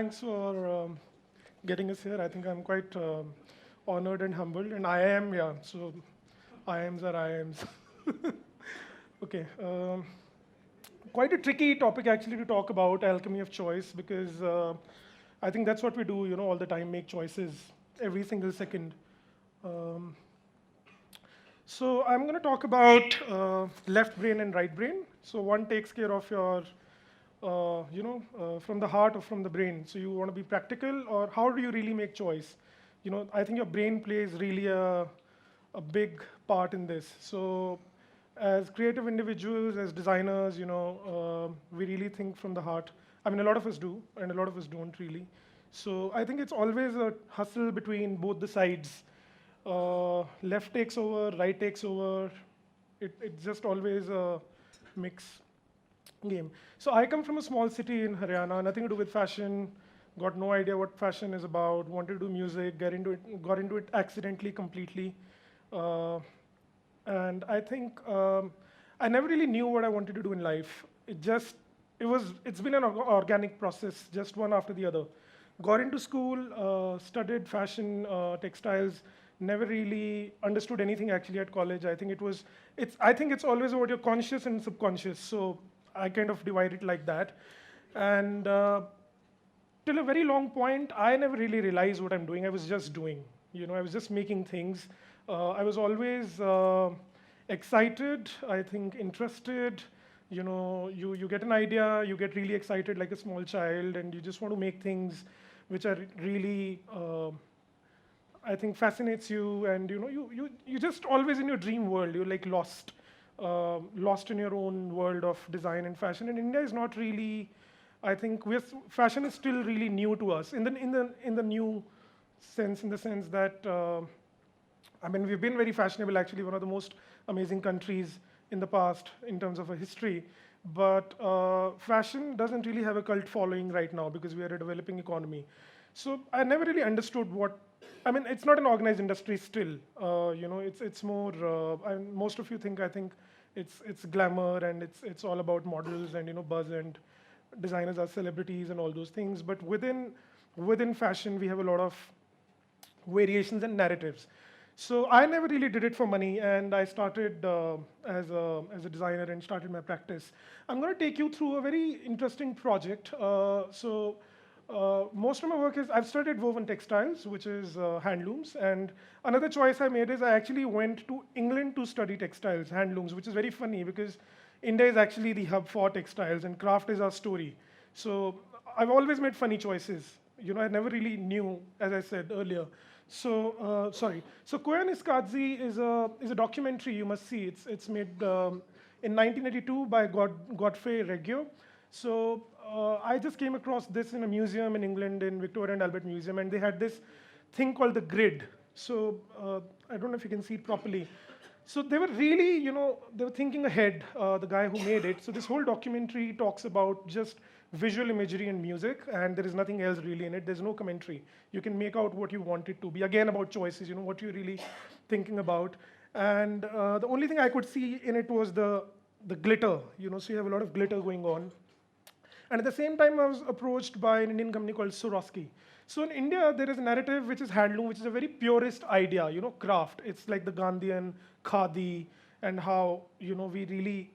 thanks for getting us here. I think I'm quite honored and humbled, and I am, yeah. So, I ams are I ams. Okay. Quite a tricky topic actually to talk about alchemy of choice because I think that's what we do, all the time, make choices every single second. Um, so I'm going to talk about left brain and right brain. So one takes care of your, from the heart or from the brain. So you want to be practical, or how do you really make choice? I think your brain plays really a big part in this. So as creative individuals, as designers, we really think from the heart. I mean, a lot of us do, and a lot of us don't really. So I think it's always a hustle between both the sides. Left takes over, right takes over. It's just always a mix game. So I come from a small city in Haryana, nothing to do with fashion, got no idea what fashion is about, wanted to do music, got into it accidentally completely. Uh, and I think I never really knew what I wanted to do in life. It's been an organic process, just one after the other. Got into school, studied fashion, textiles, never really understood anything actually at college. I think it's always about your conscious and subconscious. So I kind of divide it like that. And till a very long point, I never really realized what I'm doing. I was just doing. I was just making things. I was always excited, I think interested. You get an idea, you get really excited like a small child, and you just want to make things which are really, I think, fascinates you. And you just always in your dream world. You're like lost in your own world of design and fashion. And India is not really. I think fashion is still really new to us in the new sense, in the sense that I mean, we've been very fashionable, actually, one of the most amazing countries in the past in terms of a history. But fashion doesn't really have a cult following right now because we are a developing economy. So I never really understood I mean, it's not an organized industry still. It's more, most of you think, I think, it's glamour and it's all about models and, buzz and designers are celebrities and all those things. But within fashion, we have a lot of variations and narratives. So I never really did it for money, and I started as a designer and started my practice. I'm going to take you through a very interesting project. Most of my work is I've studied woven textiles, which is handlooms, and another choice I made is I actually went to England to study textiles, handlooms, which is very funny because India is actually the hub for textiles, and craft is our story. So I've always made funny choices. I never really knew, as I said earlier. So sorry. So Koyaanisqatsi is a documentary you must see. It's made in 1982 by Godfrey Reggio. So I just came across this in a museum in England, in Victoria and Albert Museum, and they had this thing called the grid. So I don't know if you can see it properly. So they were really, they were thinking ahead, the guy who made it. So this whole documentary talks about just visual imagery and music, and there is nothing else really in it. There's no commentary. You can make out what you want it to be. Again, about choices, what you're really thinking about. And the only thing I could see in it was the glitter, so you have a lot of glitter going on. And at the same time, I was approached by an Indian company called Zaroski. So in India, there is a narrative which is handloom, which is a very purist idea, craft. It's like the Gandhian khadi and how, we really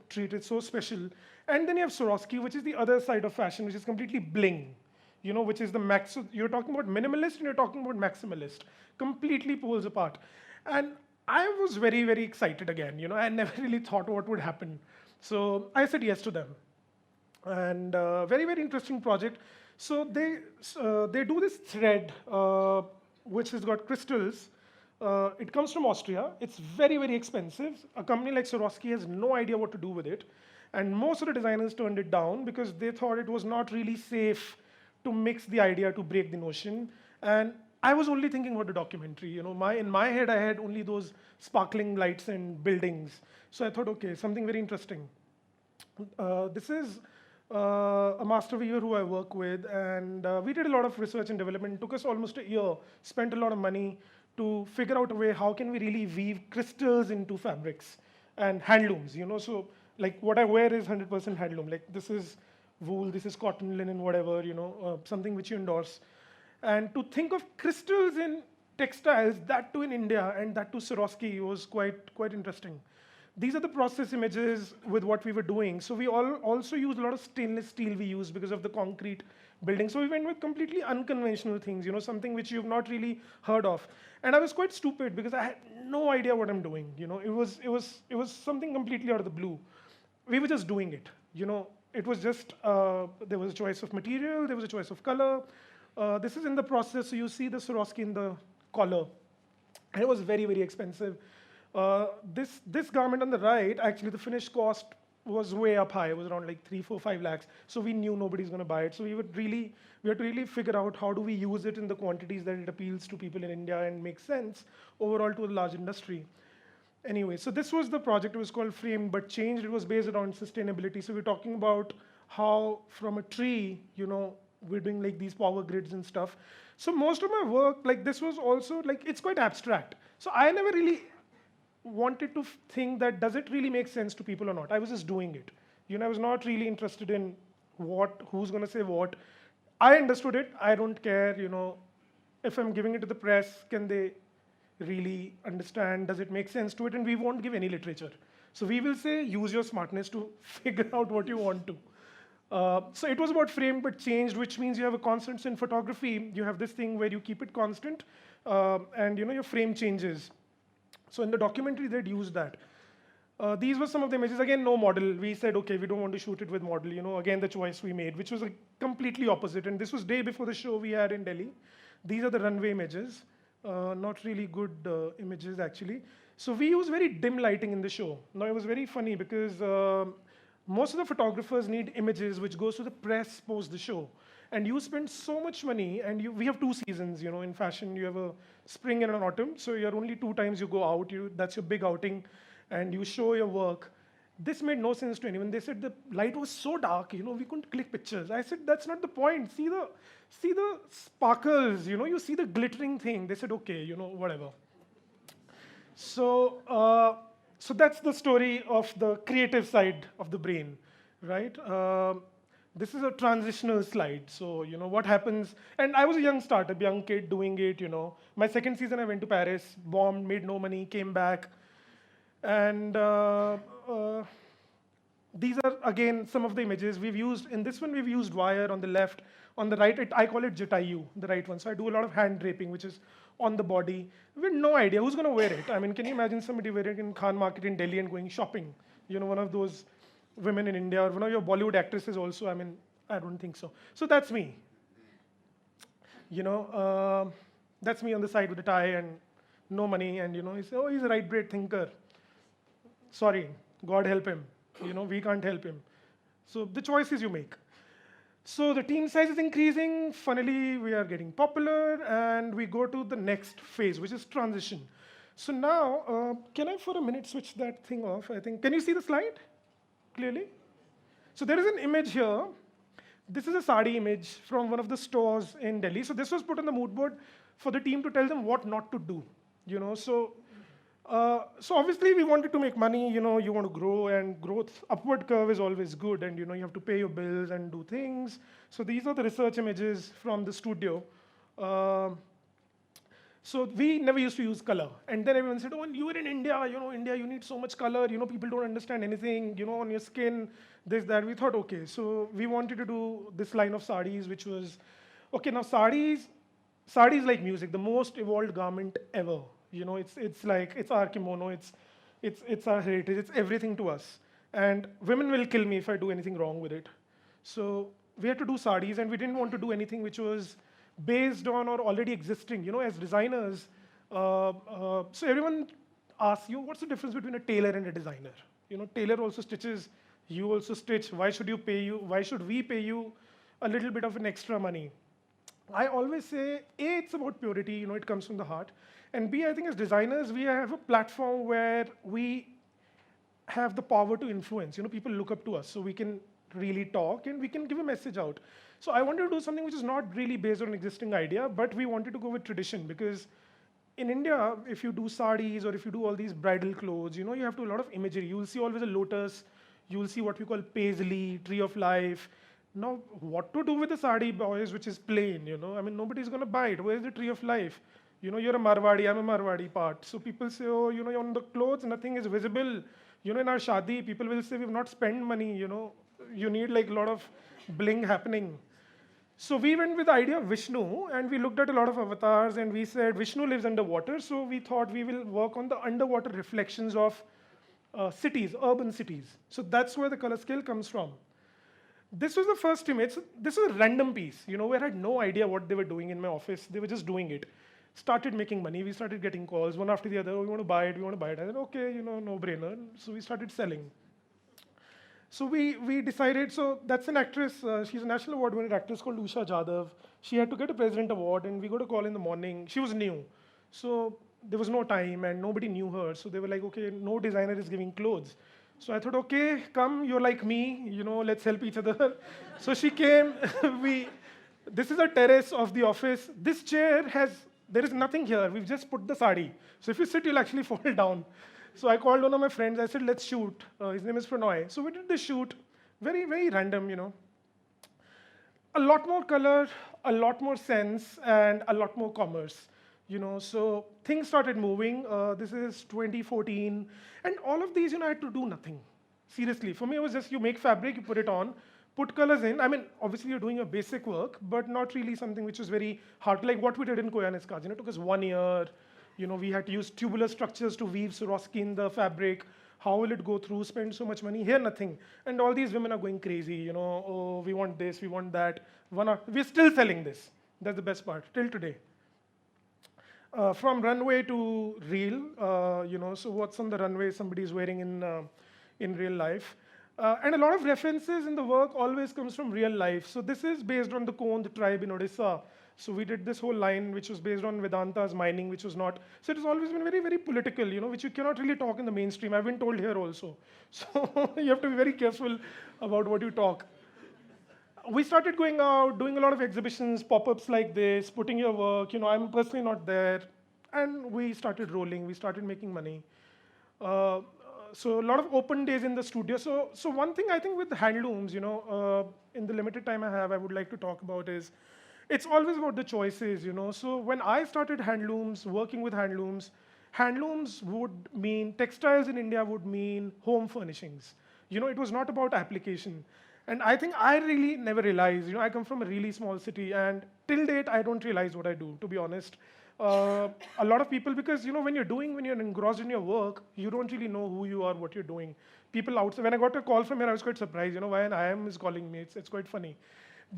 treat it so special. And then you have Swarovski, which is the other side of fashion, which is completely bling, which is the max. You're talking about minimalist and you're talking about maximalist. Completely poles apart. And I was very, very excited again. I never really thought what would happen. So I said yes to them. And very, very interesting project. So they do this thread, which has got crystals. It comes from Austria. It's very, very expensive. A company like Swarovski has no idea what to do with it. And most of the designers turned it down because they thought it was not really safe to mix the idea to break the notion. And I was only thinking about the documentary. In my head, I had only those sparkling lights and buildings. So I thought, okay, something very interesting. This is a master weaver who I work with, and we did a lot of research and development. It took us almost a year, spent a lot of money to figure out a way how can we really weave crystals into fabrics and handlooms. So like what I wear is 100% handloom. Like this is wool, this is cotton, linen, whatever, something which you endorse. And to think of crystals in textiles, that too in India, and that too Swarovski, was quite interesting. These are the process images with what we were doing. So we also use a lot of stainless steel we use because of the concrete building. So we went with completely unconventional things, something which you've not really heard of. And I was quite stupid because I had no idea what I'm doing. It was something completely out of the blue. We were just doing it. It was just there was a choice of material, there was a choice of color. This is in the process. So you see the Swarovski in the collar, and it was very, very expensive. This garment on the right, actually, the finished cost was way up high. It was around like 3, 4, 5 lakhs. So we knew nobody's going to buy it. So we had to really figure out how do we use it in the quantities that it appeals to people in India and makes sense overall to a large industry. Anyway, so this was the project. It was called Framed But Changed. It was based around sustainability. So we're talking about how from a tree, we're doing like these power grids and stuff. So most of my work, like this was also like, it's quite abstract. So I never really wanted to think that does it really make sense to people or not. I was just doing it. I was not really interested in who's going to say what. I understood it. I don't care, if I'm giving it to the press, can they really understand? Does it make sense to it? And we won't give any literature. So we will say, use your smartness to figure out what you want to. So it was about framed but changed, which means you have a constant in photography. You have this thing where you keep it constant, and your frame changes. So in the documentary, they'd used that. These were some of the images. Again, no model. We said, okay, we don't want to shoot it with model. Again, the choice we made, which was completely opposite. And this was day before the show we had in Delhi. These are the runway images. Not really good images, actually. So we use very dim lighting in the show. Now, it was very funny because most of the photographers need images which goes to the press post the show. And you spend so much money, and we have 2 seasons, in fashion. You have a spring and an autumn, so you're only 2 times you go out. That's your big outing, and you show your work. This made no sense to anyone. They said the light was so dark, we couldn't click pictures. I said, that's not the point. See the sparkles, you see the glittering thing. They said, okay, whatever. So that's the story of the creative side of the brain, right? This is a transitional slide. So, what happens, and I was a young startup, young kid doing it, My second season, I went to Paris, bombed, made no money, came back. And these are, again, some of the images we've used. In this one, we've used wire on the left. On the right, I call it Jatayu, the right one. So I do a lot of hand draping, which is on the body. We have no idea who's going to wear it. I mean, can you imagine somebody wearing it in Khan Market in Delhi and going shopping? One of those women in India, or one of your Bollywood actresses also. I mean, I don't think so. So that's me. That's me on the side with the tie and no money. And, he said, oh, he's a right brain thinker. Sorry, God help him. We can't help him. So the choices you make. So the team size is increasing. Funnily, we are getting popular, and we go to the next phase, which is transition. So now, can I for a minute switch that thing off? I think. Can you see the slide clearly? So there is an image here. This is a sari image from one of the stores in Delhi. So this was put on the mood board for the team to tell them what not to do. So obviously we wanted to make money. You want to grow, and growth upward curve is always good, and you have to pay your bills and do things. So these are the research images from the studio. So we never used to use color, and then everyone said, "Oh, and you were in India. India, you need so much color. People don't understand anything. On your skin, this, that." We thought, okay, so we wanted to do this line of saris, which was, okay. Now saris like music, the most evolved garment ever. It's our kimono. It's our heritage. It's everything to us. And women will kill me if I do anything wrong with it. So we had to do saris, and we didn't want to do anything which was based on or already existing. As designers, so everyone asks you, what's the difference between a tailor and a designer? Tailor also stitches, you also stitch. Why should we pay you a little bit of an extra money? I always say, A, it's about purity, it comes from the heart. And B, I think as designers, we have a platform where we have the power to influence. People look up to us, so we can really talk and we can give a message out. So I wanted to do something which is not really based on an existing idea, but we wanted to go with tradition, because in India, if you do saris or if you do all these bridal clothes, you have to do a lot of imagery. You'll see always a lotus. You'll see what we call paisley, tree of life. Now, what to do with the sari, boys, which is plain, you know? I mean, nobody's going to buy it. Where's the tree of life? You know, you're a Marwadi, I'm a Marwadi part. So people say, oh, you know, on the clothes, nothing is visible. You know, in our shadi, people will say, we've not spent money, you know. You need like a lot of bling happening. So we went with the idea of Vishnu, and we looked at a lot of avatars, and we said Vishnu lives underwater, so we thought we will work on the underwater reflections of cities, urban cities. So that's where the color scale comes from. This was the first image. So this was a random piece, you know, where I had no idea what they were doing in my office. They were just doing it. Started making money. We started getting calls one after the other. Oh, we want to buy it. We want to buy it. I said, okay, you know, no brainer. So we started selling. So we decided, so that's an actress, she's a national award winning actress called Usha Jadhav. She had to get a president award, and we got a call in the morning. She was new. So there was no time, and nobody knew her. So they were like, okay, no designer is giving clothes. So I thought, okay, come, you're like me, you know, let's help each other. So she came, this is a terrace of the office. This chair there is nothing here. We've just put the sari. So if you sit, you'll actually fall down. So I called one of my friends. I said, let's shoot. His name is Pranoy. So we did the shoot. Very, very random, you know. A lot more color, a lot more sense, and a lot more commerce. You know, so things started moving. This is 2014. And all of these, you know, I had to do nothing. Seriously. For me, it was just you make fabric, you put it on, put colors in. I mean, obviously, you're doing your basic work, but not really something which was very hard. Like what we did in Koyaanisqatsi. You know, it took us 1 year. You know, we had to use tubular structures to weave Zaroski in the fabric. How will it go through? Spend so much money. Here, nothing. And all these women are going crazy. You know, oh, we want this, we want that. We're still selling this. That's the best part, till today. From runway to reel, you know, so what's on the runway somebody's wearing in real life. And a lot of references in the work always comes from real life. So this is based on the Kond tribe in Odisha. So we did this whole line which was based on Vedanta's mining, which was not. So it has always been very, very political, you know, which you cannot really talk in the mainstream. I've been told here also. So you have to be very careful about what you talk. We started going out, doing a lot of exhibitions, pop-ups like this, putting your work. You know, I'm personally not there. And we started rolling. We started making money. So a lot of open days in the studio. So one thing I think with handlooms, you know, in the limited time I have, I would like to talk about is, it's always about the choices, you know. So when I started handlooms, working with handlooms would mean, textiles in India would mean home furnishings. You know, it was not about application. And I think I really never realized, you know, I come from a really small city, and till date, I don't realize what I do, to be honest. A lot of people, because, you know, when you're engrossed in your work, you don't really know who you are, what you're doing. People outside, when I got a call from here, I was quite surprised, you know, why an IM is calling me, it's quite funny.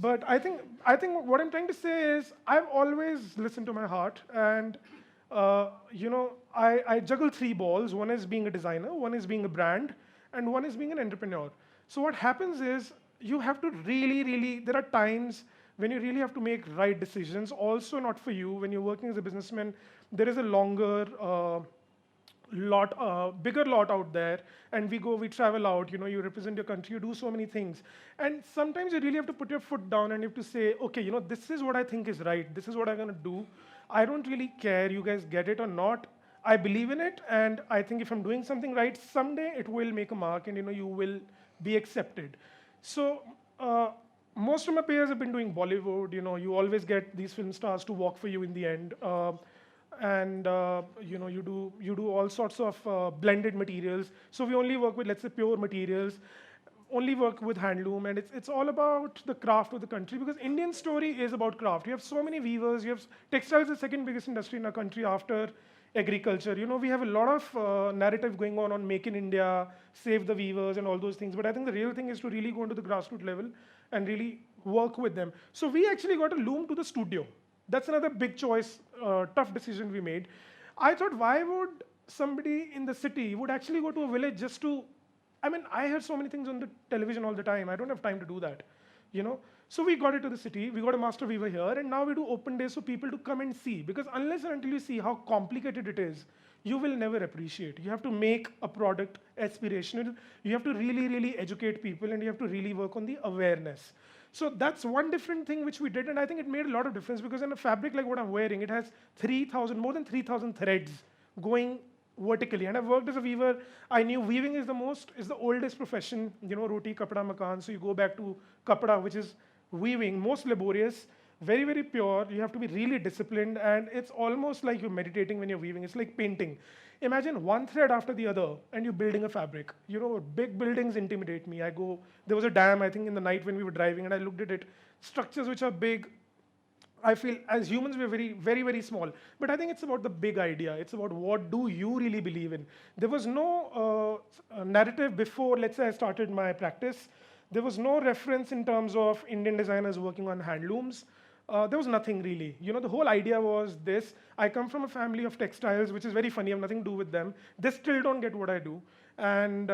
But I think what I'm trying to say is I've always listened to my heart, and you know, I juggle 3 balls. One is being a designer, one is being a brand, and one is being an entrepreneur. So what happens is you have to really, there are times when you really have to make right decisions. Also not for you, when you're working as a businessman, there is a longer bigger lot out there, and we travel out, you know, you represent your country, you do so many things. And sometimes you really have to put your foot down and you have to say, okay, you know, this is what I think is right, this is what I'm gonna do. I don't really care, you guys get it or not. I believe in it, and I think if I'm doing something right, someday it will make a mark, and you know, you will be accepted. So most of my peers have been doing Bollywood, you know, you always get these film stars to work for you in the end. And you know, you do all sorts of blended materials. So we only work with, let's say, pure materials, only work with handloom, and it's all about the craft of the country, because Indian story is about craft. You have so many weavers, you have textiles is the second biggest industry in our country after agriculture. You know, we have a lot of narrative going on Make in India, save the weavers and all those things, but I think the real thing is to really go into the grassroots level and really work with them. So we actually got a loom to the studio. That's another big choice, tough decision we made. I thought, why would somebody in the city would actually go to a village just to, I mean, I heard so many things on the television all the time. I don't have time to do that, you know. So we got it to the city, we got a master weaver here, and now we do open days for people to come and see. Because unless and until you see how complicated it is, you will never appreciate. You have to make a product aspirational. You have to really educate people, and you have to really work on the awareness. So that's one different thing which we did, and I think it made a lot of difference, because in a fabric like what I'm wearing, it has more than 3,000 threads going vertically. And I've worked as a weaver. I knew weaving is the oldest profession, roti, kapda, makan. So you go back to kapda, which is weaving, most laborious, very, very pure. You have to be really disciplined, and it's almost like you're meditating when you're weaving. It's like painting. Imagine one thread after the other, and you're building a fabric. Big buildings intimidate me. There was a dam, I think, in the night when we were driving, and I looked at it. Structures which are big, I feel as humans we're very, very, very small. But I think it's about the big idea. It's about what do you really believe in. There was no narrative before, let's say I started my practice. There was no reference in terms of Indian designers working on handlooms. There was nothing really. The whole idea was this. I come from a family of textiles, which is very funny. I have nothing to do with them. They still don't get what I do. And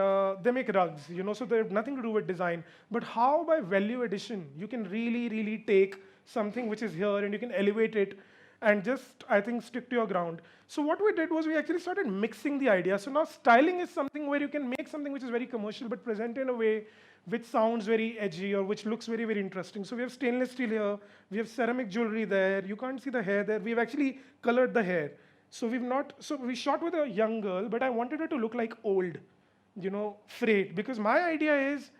they make rugs, so they have nothing to do with design. But how by value addition, you can really, really take something which is here and you can elevate it and just, I think, stick to your ground. So what we did was we actually started mixing the idea. So now styling is something where you can make something which is very commercial but present in a way which sounds very edgy or which looks very, very interesting. So we have stainless steel here, we have ceramic jewelry there, you can't see the hair there, we've actually colored the hair. So we shot with a young girl, but I wanted her to look like old, frayed, because my idea is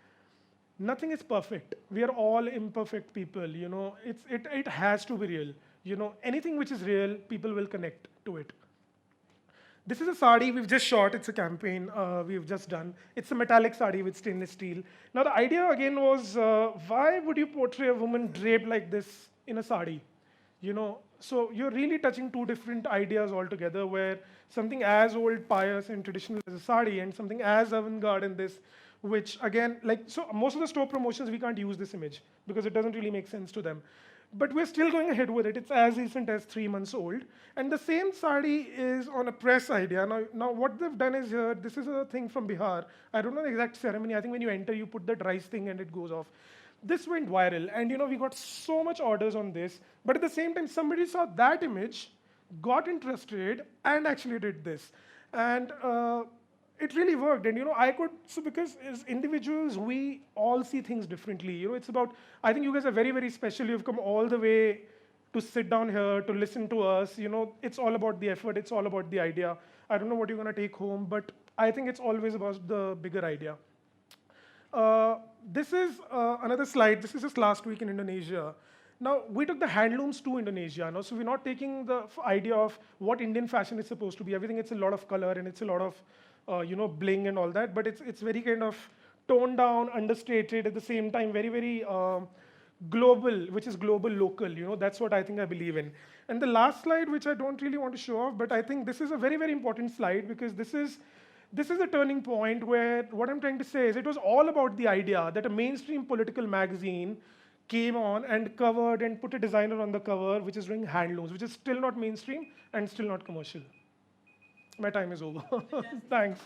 nothing is perfect. We are all imperfect people, it has to be real. Anything which is real, people will connect to it. This is a sari we've just shot. It's a campaign we've just done. It's a metallic sari with stainless steel. Now the idea again was, why would you portray a woman draped like this in a sari? So you're really touching two different ideas altogether, where something as old, pious, and traditional as a sari, and something as avant-garde in this, which again, so most of the store promotions, we can't use this image because it doesn't really make sense to them. But we're still going ahead with it. It's as recent as 3 months old. And the same sari is on a press idea. Now what they've done is here, this is a thing from Bihar. I don't know the exact ceremony. I think when you enter, you put that rice thing and it goes off. This went viral. And we got so much orders on this. But at the same time, somebody saw that image, got interested, and actually did this. And it really worked. And because as individuals, we all see things differently. It's about, I think you guys are very, very special. You've come all the way to sit down here, to listen to us. It's all about the effort. It's all about the idea. I don't know what you're going to take home, but I think it's always about the bigger idea. This is another slide. This is just last week in Indonesia. Now, we took the handlooms to Indonesia. So we're not taking the idea of what Indian fashion is supposed to be. Everything, it's a lot of color and it's a lot of bling and all that, but it's very kind of toned down, understated, at the same time, very, very global, which is global local. That's what I think I believe in. And the last slide, which I don't really want to show off, but I think this is a very, very important slide, because this is a turning point where what I'm trying to say is it was all about the idea that a mainstream political magazine came on and covered and put a designer on the cover, which is doing handlooms, which is still not mainstream and still not commercial. My time is over. Thanks.